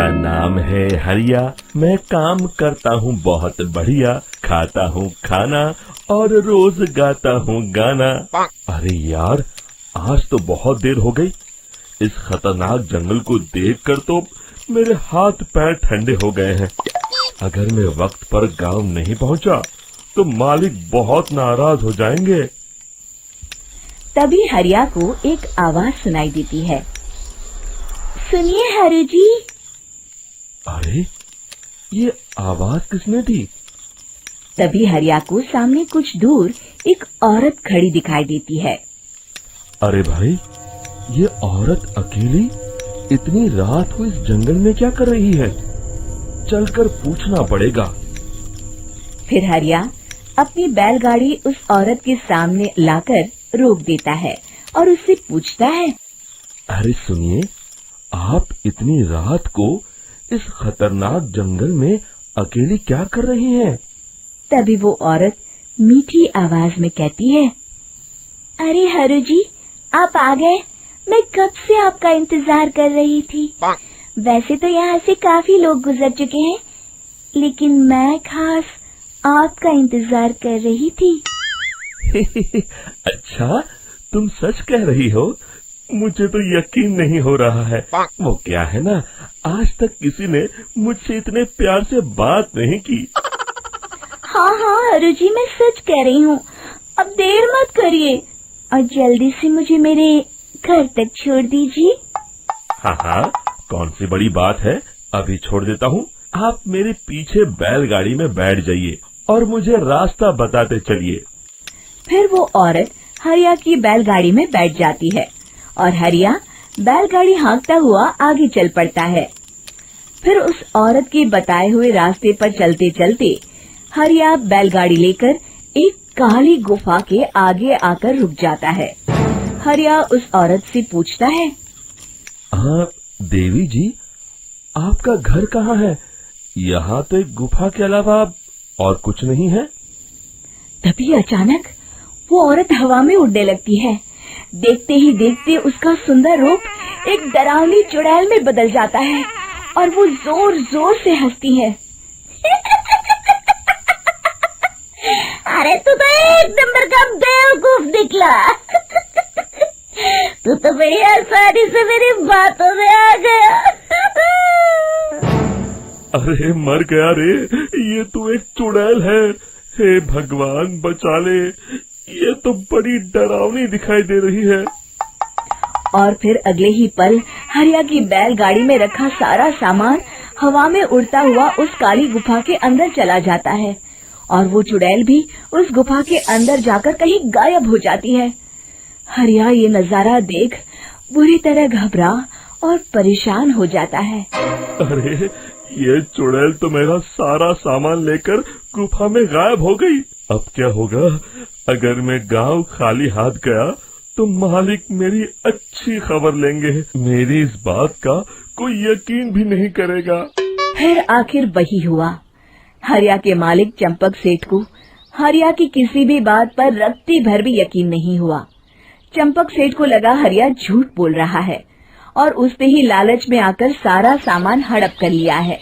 मेरा नाम है हरिया, मैं काम करता हूँ बहुत बढ़िया, खाता हूँ खाना और रोज गाता हूँ गाना। अरे यार, आज तो बहुत देर हो गई। इस खतरनाक जंगल को देखकर तो मेरे हाथ पैर ठंडे हो गए हैं। अगर मैं वक्त पर गांव नहीं पहुंचा तो मालिक बहुत नाराज हो जाएंगे। तभी हरिया को एक आवाज सुनाई देती है। सुनिए हरु जी। अरे, ये आवाज किसने दी? तभी हरिया को सामने कुछ दूर एक औरत खड़ी दिखाई देती है। अरे भाई, ये औरत अकेली इतनी रात को इस जंगल में क्या कर रही है? चलकर पूछना पड़ेगा। फिर हरिया अपनी बैलगाड़ी उस औरत के सामने लाकर रोक देता है और उससे पूछता है। अरे सुनिए, आप इतनी रात को इस खतरनाक जंगल में अकेली क्या कर रही हैं? तभी वो औरत मीठी आवाज में कहती है। अरे हरु जी, आप आ गए। मैं कब से आपका इंतजार कर रही थी। वैसे तो यहाँ से काफी लोग गुजर चुके हैं, लेकिन मैं खास आपका इंतजार कर रही थी। अच्छा, तुम सच कह रही हो? मुझे तो यकीन नहीं हो रहा है। वो क्या है ना, आज तक किसी ने मुझसे इतने प्यार से बात नहीं की। हाँ हरु जी, मैं सच कह रही हूँ। अब देर मत करिए और जल्दी से मुझे मेरे घर तक छोड़ दीजिए। हाँ, कौन सी बड़ी बात है, अभी छोड़ देता हूँ। आप मेरे पीछे बैलगाड़ी में बैठ जाइए और मुझे रास्ता बताते चलिए। फिर वो औरत हरिया की बैलगाड़ी में बैठ जाती है और हरिया बैलगाड़ी हाँकता हुआ आगे चल पड़ता है। फिर उस औरत के बताए हुए रास्ते पर चलते चलते हरिया बैलगाड़ी लेकर एक काली गुफा के आगे आकर रुक जाता है। हरिया उस औरत से पूछता है। देवी जी, आपका घर कहाँ है? यहाँ तो एक गुफा के अलावा और कुछ नहीं है। तभी अचानक वो औरत हवा में उड़ने लगती है। देखते ही देखते उसका सुंदर रूप एक डरावनी चुड़ैल में बदल जाता है और वो जोर जोर से हंसती है। अरे तू तो एक नंबर का बेवकूफ निकला। तू तो बड़ी आसानी से मेरी बातों में आ गया। अरे मर गया रे, ये तो एक चुड़ैल है। हे भगवान बचा ले, ये तो बड़ी डरावनी दिखाई दे रही है। और फिर अगले ही पल हरिया की बैलगाड़ी में रखा सारा सामान हवा में उड़ता हुआ उस काली गुफा के अंदर चला जाता है और वो चुड़ैल भी उस गुफा के अंदर जाकर कहीं गायब हो जाती है। हरिया ये नजारा देख बुरी तरह घबरा और परेशान हो जाता है। अरे, ये चुड़ैल तो मेरा सारा सामान लेकर गुफा में गायब हो गई। अब क्या होगा? अगर मैं गांव खाली हाथ गया तो मालिक मेरी अच्छी खबर लेंगे। मेरी इस बात का कोई यकीन भी नहीं करेगा। फिर आखिर वही हुआ। हरिया के मालिक चंपक सेठ को हरिया की किसी भी बात पर रत्ती भर भी यकीन नहीं हुआ। चंपक सेठ को लगा हरिया झूठ बोल रहा है और उसने ही लालच में आकर सारा सामान हड़प कर लिया है।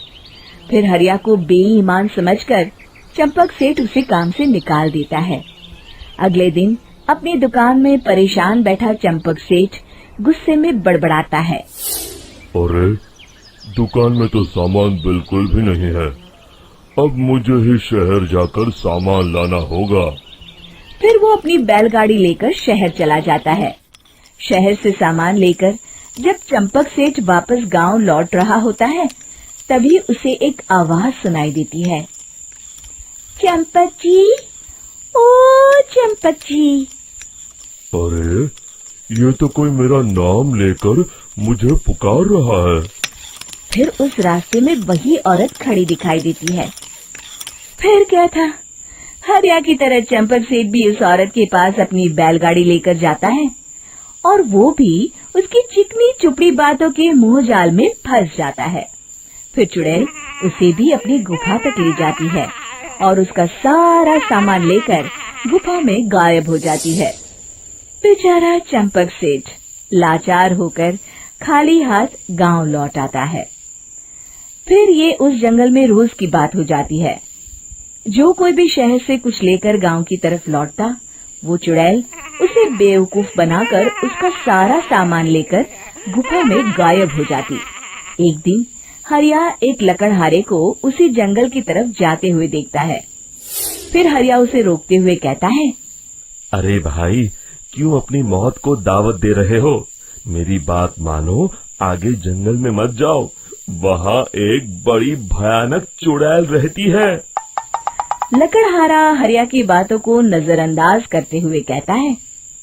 फिर हरिया को बेईमान समझकर चंपक सेठ उसे काम से निकाल देता है। अगले दिन अपनी दुकान में परेशान बैठा चंपक सेठ गुस्से में बड़बड़ाता है। अरे, दुकान में तो सामान बिल्कुल भी नहीं है। अब मुझे ही शहर जाकर सामान लाना होगा। फिर वो अपनी बैलगाड़ी लेकर शहर चला जाता है। शहर से सामान लेकर जब चंपक सेठ वापस गांव लौट रहा होता है, तभी उसे एक आवाज सुनाई देती है। चंपक जी, ओ चंपक जी। अरे, ये तो कोई मेरा नाम लेकर मुझे पुकार रहा है। फिर उस रास्ते में वही औरत खड़ी दिखाई देती है। फिर क्या था, हरिया की तरह चंपक सेठ भी उस औरत के पास अपनी बैलगाड़ी लेकर जाता है और वो भी उसकी चिकनी चुपड़ी बातों के मोह जाल में फंस जाता है। फिर चुड़ैल उसे भी अपनी गुफा तक ले जाती है और उसका सारा सामान लेकर गुफा में गायब हो जाती है। बेचारा चंपक सेठ लाचार होकर खाली हाथ गांव लौट आता है। फिर ये उस जंगल में रोज की बात हो जाती है। जो कोई भी शहर से कुछ लेकर गांव की तरफ लौटता, वो चुड़ैल उसे बेवकूफ बनाकर उसका सारा सामान लेकर गुफा में गायब हो जाती। एक दिन हरिया एक लकड़हारे को उसी जंगल की तरफ जाते हुए देखता है। फिर हरिया उसे रोकते हुए कहता है, अरे भाई, क्यों अपनी मौत को दावत दे रहे हो? मेरी बात मानो, आगे जंगल में मत जाओ, वहाँ एक बड़ी भयानक चुड़ैल रहती है। लकड़हारा हरिया की बातों को नजरअंदाज करते हुए कहता है,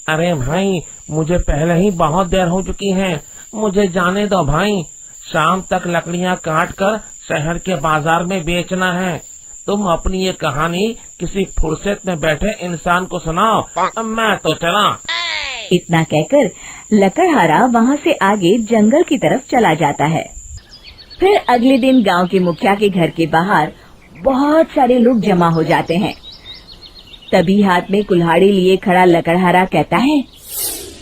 अरे भाई, मुझे पहले ही बहुत देर हो चुकी है, मुझे जाने दो भाई। शाम तक लकड़ियाँ काट कर शहर के बाजार में बेचना है। तुम अपनी ये कहानी किसी फुर्सत में बैठे इंसान को सुनाओ, अब मैं तो चला। इतना कहकर लकड़हारा वहाँ से आगे जंगल की तरफ चला जाता है। फिर अगले दिन गांव के मुखिया के घर के बाहर बहुत सारे लोग जमा हो जाते हैं। तभी हाथ में कुल्हाड़ी लिए खड़ा लकड़हारा कहता है,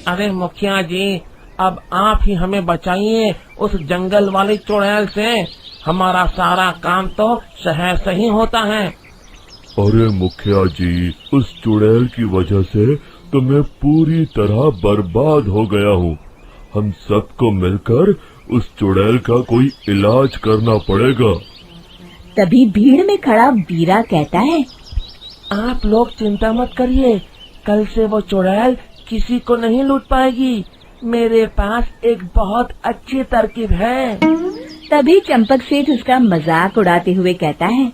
अरे मुखिया जी, अब आप ही हमें बचाइए उस जंगल वाली चुड़ैल से। हमारा सारा काम तो शहर से ही होता है। अरे मुखिया जी, उस चुड़ैल की वजह से तो मैं पूरी तरह बर्बाद हो गया हूँ। हम सबको मिलकर उस चुड़ैल का कोई इलाज करना पड़ेगा। तभी भीड़ में खड़ा बीरा कहता है, आप लोग चिंता मत करिए, कल से वो चुड़ैल किसी को नहीं लूट पाएगी। मेरे पास एक बहुत अच्छी तरकीब है। तभी चंपक सेठ उसका मजाक उड़ाते हुए कहता है,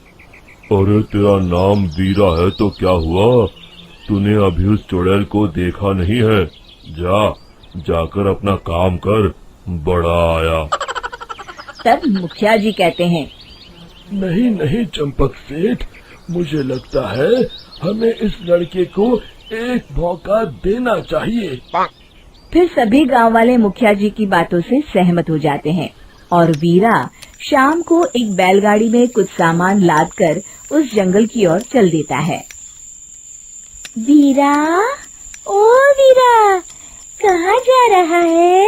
अरे तेरा नाम वीरा है तो क्या हुआ? तूने अभी उस चुड़ैल को देखा नहीं है? जाकर अपना काम कर, बड़ा आया। तब मुखिया जी कहते हैं, नहीं नहीं चंपक सेठ, मुझे लगता है हमें इस लड़के को एक मौका देना चाहिए। फिर सभी गांव वाले मुखिया जी की बातों से सहमत हो जाते हैं और वीरा शाम को एक बैलगाड़ी में कुछ सामान लादकर उस जंगल की ओर चल देता है। वीरा, ओ वीरा, कहाँ जा रहा है?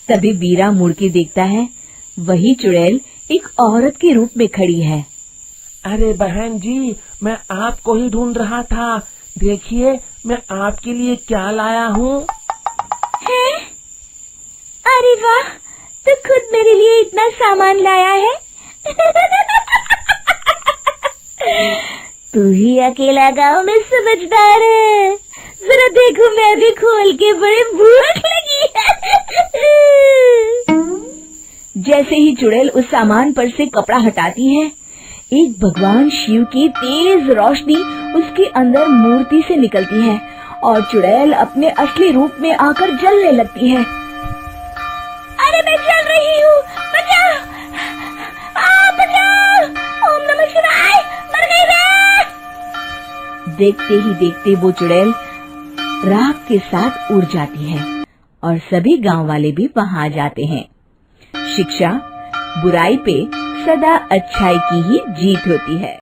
तभी वीरा मुड़ के देखता है, वही चुड़ैल एक औरत के रूप में खड़ी है। अरे बहन जी, मैं आपको ही ढूंढ रहा था। देखिए, मैं आपके लिए क्या लाया हूँ। अरे वाह, तो खुद मेरे लिए इतना सामान लाया है। तू ही अकेला गांव में समझदार है। जरा देखो, मैं भी खोल के, बड़े भूख लगी है। जैसे ही चुड़ैल उस सामान पर से कपड़ा हटाती है, एक भगवान शिव की तेज रोशनी उसके अंदर मूर्ति से निकलती है और चुड़ैल अपने असली रूप में आकर जलने लगती है। अरे मैं जल रही हूँ, बचाओ! बचाओ! ओम नमः शिवाय, मर गई मैं! देखते ही देखते वो चुड़ैल राख के साथ उड़ जाती है और सभी गांव वाले भी वहां आ जाते हैं। शिक्षा बुराई पे सदा अच्छाई की ही जीत होती है।